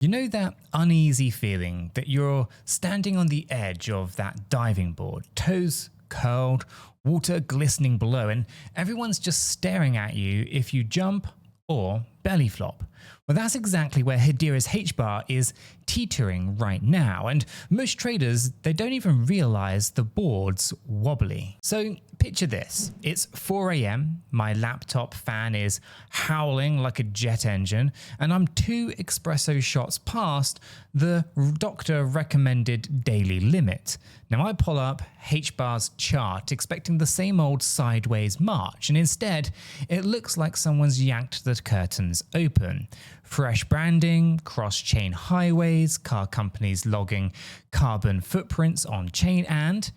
You know that uneasy feeling that you're standing on the edge of that diving board, toes curled, water glistening below, and everyone's just staring at you if you jump or belly flop? Well, that's exactly where Hedera's 𝗕𝗘𝗪𝗔𝗥𝗘 is teetering right now, and most traders, they don't even realize the board's wobbly. So picture this, it's 4 AM, my laptop fan is howling like a jet engine, and I'm 2 espresso shots past the doctor recommended daily limit. Now I pull up 𝗕𝗘𝗪𝗔𝗥𝗘's chart expecting the same old sideways march, and instead it looks like someone's yanked the curtains open. Fresh branding, cross-chain highways, car companies logging carbon footprints on chain, and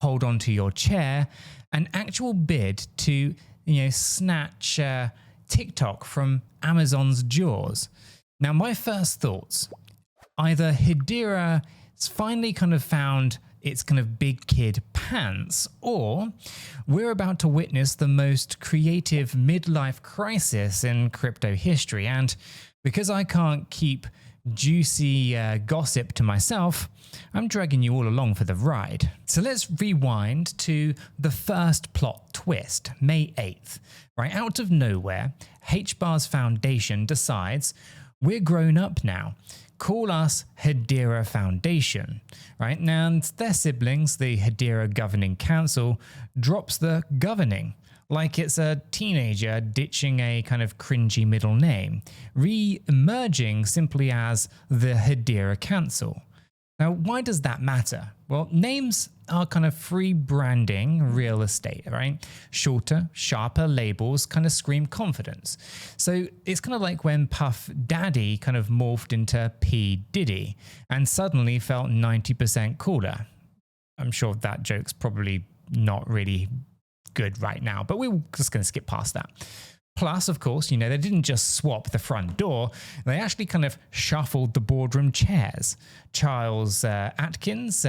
hold on to your chair, an actual bid to snatch TikTok from Amazon's jaws. Now my first thoughts, either Hedera's finally kind of found its kind of big kid pants, or we're about to witness the most creative midlife crisis in crypto history. And because I can't keep juicy gossip to myself, I'm dragging you all along for the ride. So let's rewind to the first plot twist, May 8th. Right out of nowhere, 𝗕𝗘𝗪𝗔𝗥𝗘's foundation decides we're grown up now. Call us Hedera Foundation, right? Now, and their siblings, the Hedera Governing Council, drops the governing, like it's a teenager ditching a kind of cringy middle name, re-emerging simply as the Hedera Council. Now, why does that matter? Well, names are kind of free branding real estate, right? Shorter, sharper labels kind of scream confidence. So it's kind of like when Puff Daddy kind of morphed into P. Diddy and suddenly felt 90% cooler. I'm sure that joke's probably not really good right now, but we're just going to skip past that. Plus, of course, they didn't just swap the front door, they actually kind of shuffled the boardroom chairs. Charles Atkins,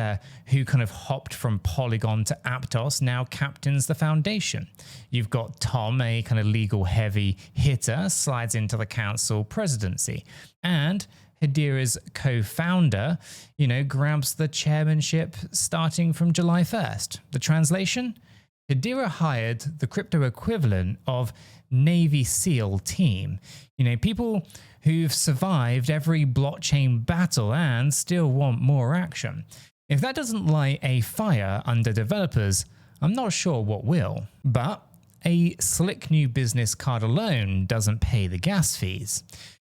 who kind of hopped from Polygon to Aptos, now captains the foundation. You've got Tom, a kind of legal heavy hitter, slides into the council presidency. And Hedera's co-founder, grabs the chairmanship starting from July 1st. The translation? Hedera hired the crypto equivalent of Navy SEAL team. People who've survived every blockchain battle and still want more action. If that doesn't light a fire under developers, I'm not sure what will. But a slick new business card alone doesn't pay the gas fees.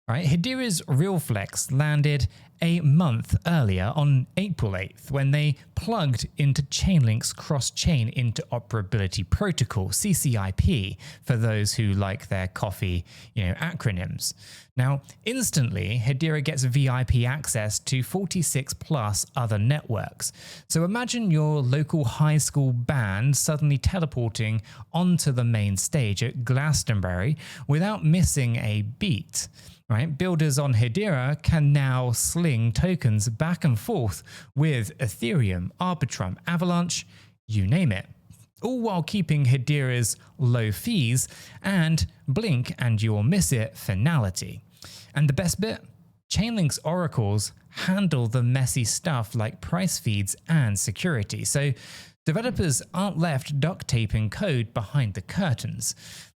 Right? Hedera's Real Flex landed a month earlier on April 8th when they plugged into Chainlink's cross-chain interoperability protocol, CCIP, for those who like their coffee, acronyms. Now, instantly, Hedera gets VIP access to 46 plus other networks. So imagine your local high school band suddenly teleporting onto the main stage at Glastonbury without missing a beat. Right? Builders on Hedera can now sling tokens back and forth with Ethereum, Arbitrum, Avalanche, you name it. All while keeping Hedera's low fees and blink and you'll miss it finality. And the best bit? Chainlink's oracles handle the messy stuff like price feeds and security. So developers aren't left duct taping code behind the curtains.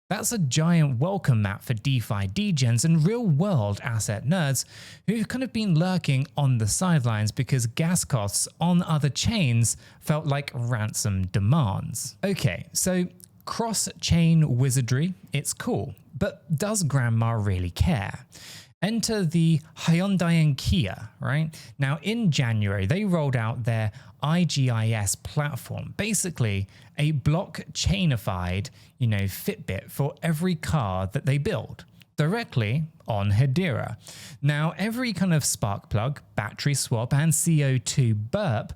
That's a giant welcome mat for DeFi degens and real-world asset nerds who've kind of been lurking on the sidelines because gas costs on other chains felt like ransom demands. Okay, so cross-chain wizardry, it's cool, but does grandma really care? Enter the Hyundai and Kia, right? Now, in January, they rolled out their IGIS platform, basically a blockchainified, Fitbit for every car that they build, directly on Hedera. Now, every kind of spark plug, battery swap, and CO2 burp,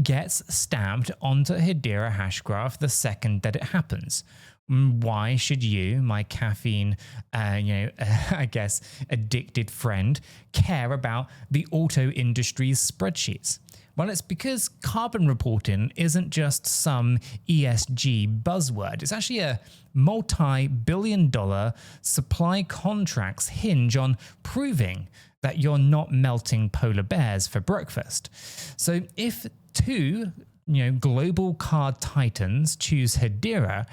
gets stamped onto Hedera Hashgraph the second that it happens. Why should you, my caffeine, I guess, addicted friend, care about the auto industry's spreadsheets? Well, it's because carbon reporting isn't just some ESG buzzword. It's actually a multi-billion-dollar supply contracts hinge on proving that you're not melting polar bears for breakfast. So if two global card titans choose Hedera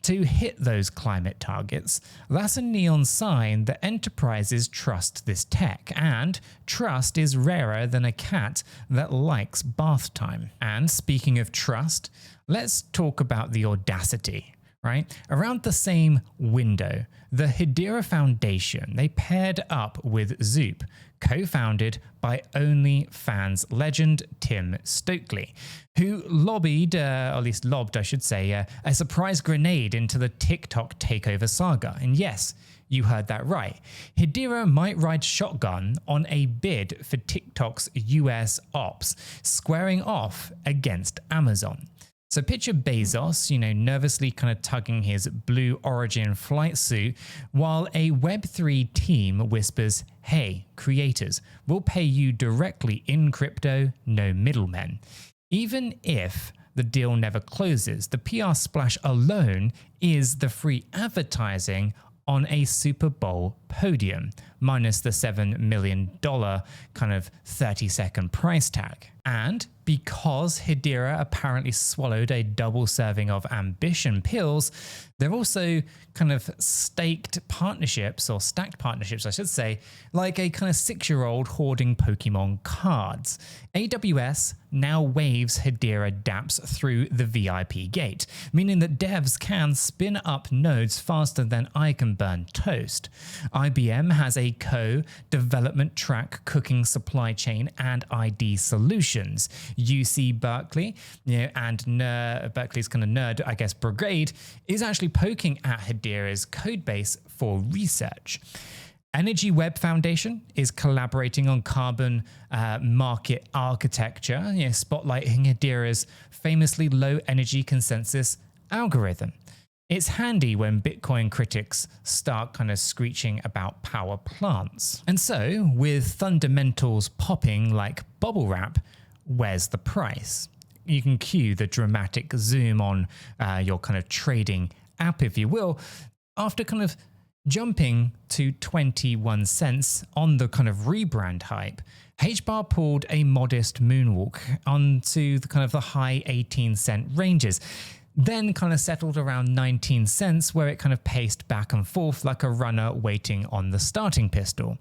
to hit those climate targets, that's a neon sign that enterprises trust this tech, and trust is rarer than a cat that likes bath time. And speaking of trust, let's talk about the audacity, right? Around the same window, the Hedera Foundation, they paired up with 𝗬𝗓, co-founded by OnlyFans legend Tim Stokely, who lobbied, or at least lobbed, I should say, a surprise grenade into the TikTok takeover saga. And yes, you heard that right. Hedera might ride shotgun on a bid for TikTok's US ops, squaring off against Amazon. So picture Bezos, nervously kind of tugging his Blue Origin flight suit, while a Web3 team whispers, "Hey, creators, we'll pay you directly in crypto, no middlemen." Even if the deal never closes, the PR splash alone is the free advertising on a Super Bowl podium, minus the $7 million kind of 30-second price tag. And because Hedera apparently swallowed a double serving of ambition pills, they're also kind of stacked partnerships, I should say, like a kind of 6-year-old hoarding Pokemon cards. AWS now waves Hedera dApps through the VIP gate, meaning that devs can spin up nodes faster than I can burn toast. IBM has a co-development track cooking supply chain and ID solutions. UC Berkeley, and Berkeley's kind of nerd, I guess, brigade, is actually poking at Hedera's codebase for research. Energy Web Foundation is collaborating on carbon market architecture, spotlighting Hedera's famously low energy consensus algorithm. It's handy when Bitcoin critics start kind of screeching about power plants. And so, with fundamentals popping like bubble wrap, where's the price? You can cue the dramatic zoom on your kind of trading app, if you will, after kind of jumping to 21 cents on the kind of rebrand hype. H-bar pulled a modest moonwalk onto the kind of the high 18-cent ranges, then kind of settled around 19 cents, where it kind of paced back and forth like a runner waiting on the starting pistol.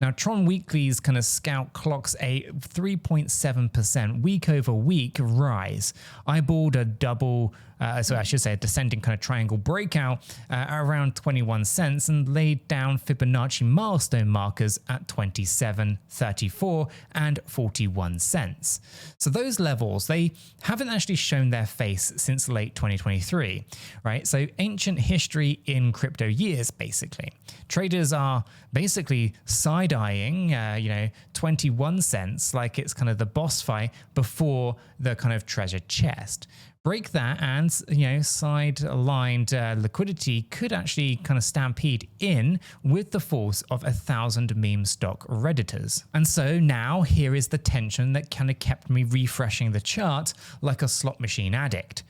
Now, Tron Weekly's kind of scout clocks a 3.7% week-over-week rise. Eyeballed a descending kind of triangle breakout around 21 cents and laid down Fibonacci milestone markers at 27, 34, and 41 cents. So those levels, they haven't actually shown their face since late 2023, right? So ancient history in crypto years, basically. Traders are basically side-eyeing, 21 cents like it's kind of the boss fight before the kind of treasure chest. Break that and, side-aligned liquidity could actually kind of stampede in with the force of 1,000 meme stock Redditors. And so now here is the tension that kind of kept me refreshing the chart like a slot machine addict,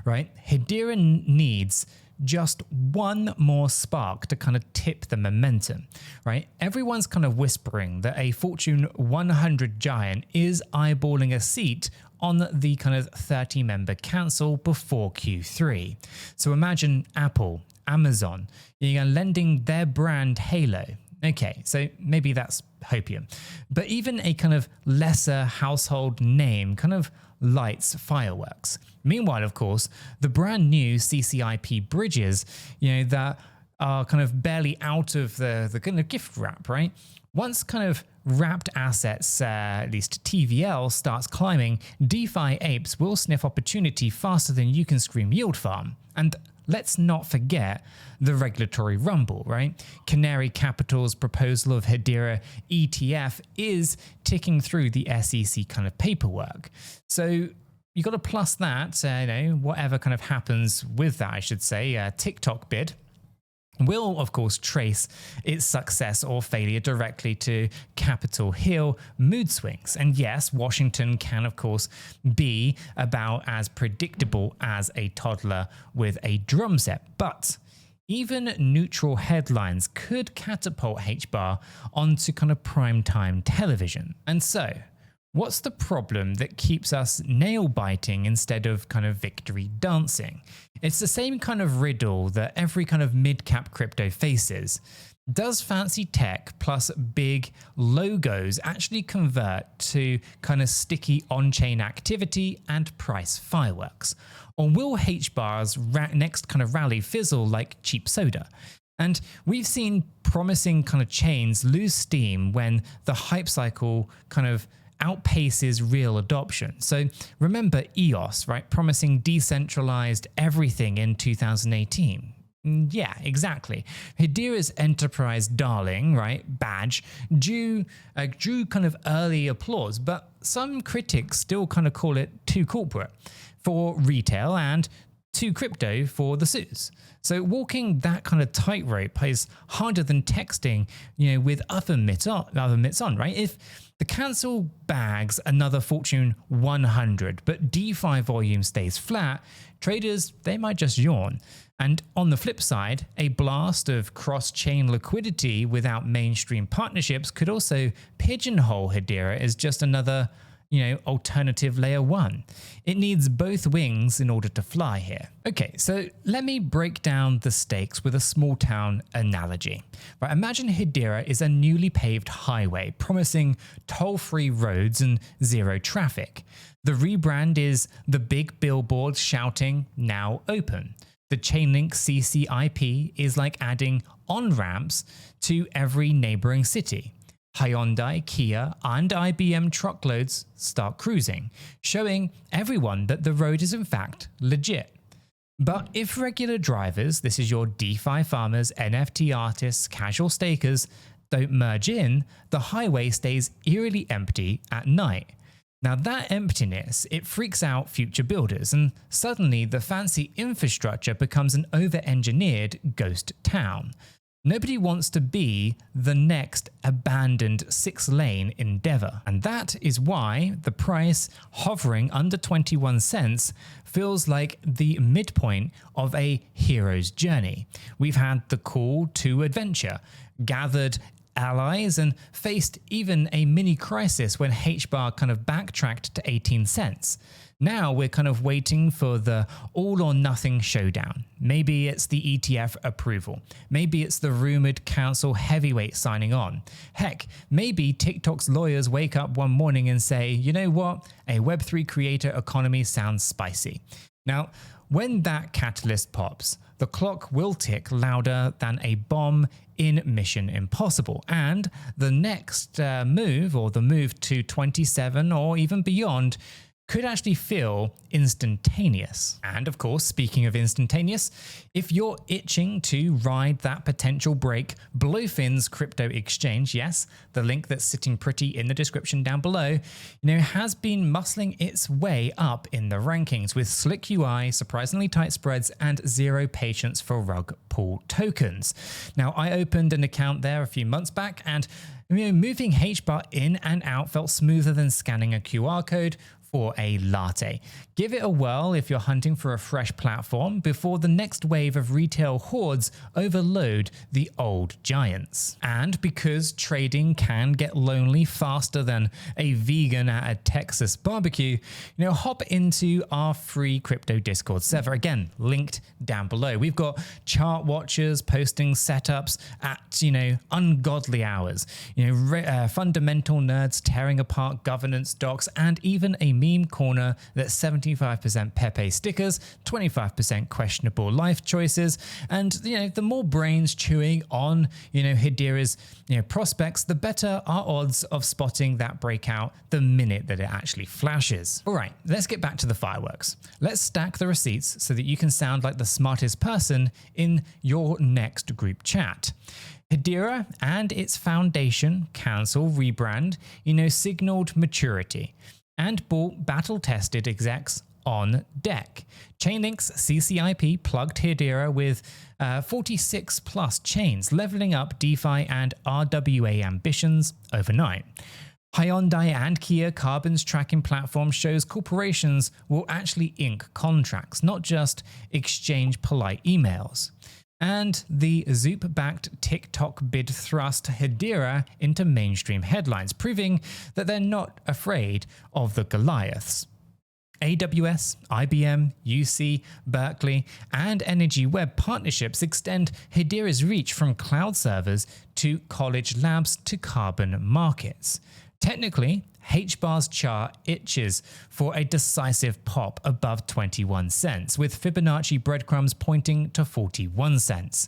right? Hedera needs just one more spark to kind of tip the momentum, right? Everyone's kind of whispering that a Fortune 100 giant is eyeballing a seat on the kind of 30-member council before Q3. So imagine Apple, Amazon, lending their brand halo. Okay, so maybe that's hopium. But even a kind of lesser household name kind of lights fireworks. Meanwhile, of course, the brand new CCIP bridges, that are kind of barely out of the kind of gift wrap, right? Once kind of wrapped assets, at least TVL, starts climbing, DeFi apes will sniff opportunity faster than you can scream yield farm. And let's not forget the regulatory rumble, right? Canary Capital's proposal of Hedera ETF is ticking through the SEC kind of paperwork. So you got to plus that, whatever kind of happens with that, I should say, TikTok bid will, of course, trace its success or failure directly to Capitol Hill mood swings. And yes, Washington can, of course, be about as predictable as a toddler with a drum set. But Even neutral headlines could catapult 𝗕𝗓 onto kind of primetime television. And so, what's the problem that keeps us nail biting instead of kind of victory dancing? It's the same kind of riddle that every kind of mid-cap crypto faces. Does fancy tech plus big logos actually convert to kind of sticky on-chain activity and price fireworks? Or will 𝗕𝗓's next kind of rally fizzle like cheap soda? And we've seen promising kind of chains lose steam when the hype cycle kind of outpaces real adoption. So remember EOS, right? Promising decentralized everything in 2018. Yeah, exactly. Hedera's enterprise darling, right, badge, drew kind of early applause, but some critics still kind of call it too corporate for retail and too crypto for the suits. So walking that kind of tightrope is harder than texting, with other mitts on, right? If the council bags another Fortune 100, but DeFi volume stays flat, traders, they might just yawn. And on the flip side, a blast of cross-chain liquidity without mainstream partnerships could also pigeonhole Hedera as just another, alternative layer one. It needs both wings in order to fly here. Okay, so let me break down the stakes with a small town analogy. Right, imagine Hedera is a newly paved highway promising toll-free roads and zero traffic. The rebrand is the big billboards shouting, "Now open." The Chainlink CCIP is like adding on-ramps to every neighboring city. Hyundai, Kia, and IBM truckloads start cruising, showing everyone that the road is in fact legit. But if regular drivers, this is your DeFi farmers, NFT artists, casual stakers, don't merge in, the highway stays eerily empty at night. Now that emptiness, it freaks out future builders, and suddenly the fancy infrastructure becomes an over-engineered ghost town. Nobody wants to be the next abandoned 6-lane endeavor. And that is why the price hovering under 21 cents feels like the midpoint of a hero's journey. We've had the call to adventure, gathered allies, and faced even a mini crisis when 𝗕𝗓 kind of backtracked to 18 cents. Now we're kind of waiting for the all or nothing showdown. Maybe it's the ETF approval. Maybe it's the rumored council heavyweight signing on. Heck, maybe TikTok's lawyers wake up one morning and say, you know what, a Web3 creator economy sounds spicy. Now, when that catalyst pops, the clock will tick louder than a bomb in Mission Impossible, and the next move, or the move to 27 or even beyond, could actually feel instantaneous. And of course, speaking of instantaneous, if you're itching to ride that potential break, Blowfin's crypto exchange, yes, the link that's sitting pretty in the description down below, has been muscling its way up in the rankings with slick UI, surprisingly tight spreads, and zero patience for rug pull tokens. Now, I opened an account there a few months back, and moving 𝗕𝗓 in and out felt smoother than scanning a QR code for a latte. Give it a whirl if you're hunting for a fresh platform before the next wave of retail hordes overload the old giants. And because trading can get lonely faster than a vegan at a Texas barbecue, hop into our free crypto Discord server. Again, linked down below. We've got chart watchers posting setups at, ungodly hours. Fundamental nerds tearing apart governance docs, and even a meme corner that's 75% 𝗕𝗓 stickers, 25% questionable life choices, and the more brains chewing on Hedera's prospects, the better our odds of spotting that breakout the minute that it actually flashes. All right, let's get back to the fireworks. Let's stack the receipts so that you can sound like the smartest person in your next group chat. Hedera and its foundation, council, rebrand, signaled maturity and brought battle-tested execs on deck. Chainlink's CCIP plugged Hedera with 46 plus chains, leveling up DeFi and RWA ambitions overnight. Hyundai and Kia Carbon's tracking platform shows corporations will actually ink contracts, not just exchange polite emails. And the Zoop-backed TikTok bid thrust Hedera into mainstream headlines, proving that they're not afraid of the Goliaths. AWS, IBM, UC, Berkeley, and Energy Web partnerships extend Hedera's reach from cloud servers to college labs to carbon markets. Technically, 𝗕𝗓𝗪𝗔𝗥𝗘 chart itches for a decisive pop above 21 cents, with Fibonacci breadcrumbs pointing to 41 cents.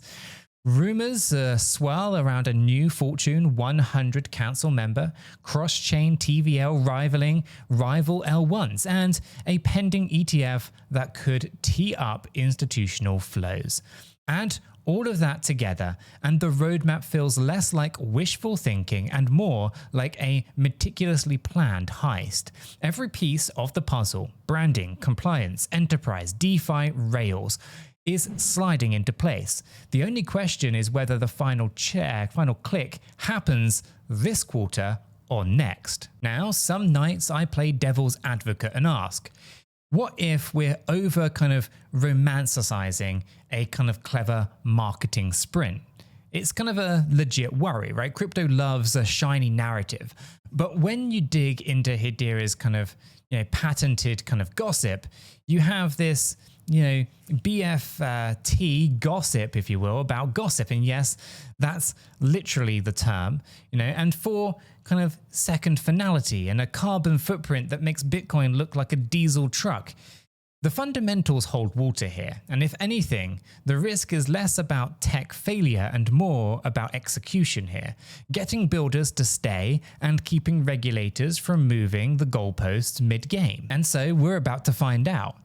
Rumors swirl around a new Fortune 100 council member, cross-chain TVL rivaling rival L1s, and a pending ETF that could tee up institutional flows. Add all of that together, and the roadmap feels less like wishful thinking and more like a meticulously planned heist. Every piece of the puzzle, branding, compliance, enterprise, DeFi, Rails, is sliding into place. The only question is whether the final click happens this quarter or next. Now, some nights I play devil's advocate and ask, what if we're over romanticizing a clever marketing sprint? It's kind of a legit worry, right? Crypto loves a shiny narrative. But when you dig into Hedera's patented gossip, you have this BFT gossip, if you will, about gossip. And yes, that's literally the term, and for second finality and a carbon footprint that makes Bitcoin look like a diesel truck. The fundamentals hold water here, and if anything, the risk is less about tech failure and more about execution here, getting builders to stay and keeping regulators from moving the goalposts mid-game. And so we're about to find out.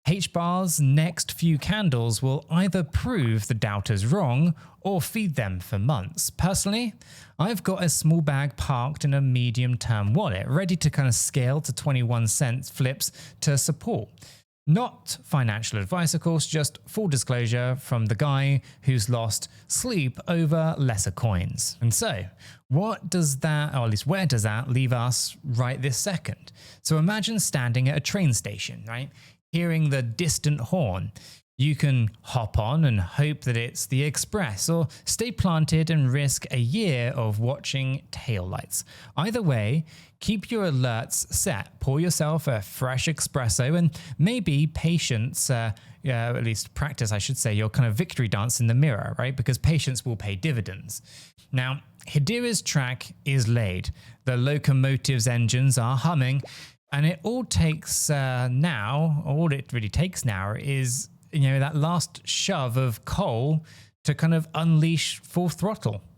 𝗕𝗓𝗪𝗔𝗥𝗘's next few candles will either prove the doubters wrong or feed them for months. Personally, I've got a small bag parked in a medium-term wallet, ready to scale to 21 cent flips to support. Not financial advice, of course, just full disclosure from the guy who's lost sleep over lesser coins. And so, what does that, or at least where does that leave us right this second? So imagine standing at a train station, right? Hearing the distant horn. You can hop on and hope that it's the express, or stay planted and risk a year of watching taillights. Either way, keep your alerts set, pour yourself a fresh espresso, and maybe patience, at least practice, I should say, your victory dance in the mirror, right? Because patience will pay dividends. Now, Hedera's track is laid. The locomotive's engines are humming, and it all takes all it really takes now is that last shove of coal to unleash full throttle.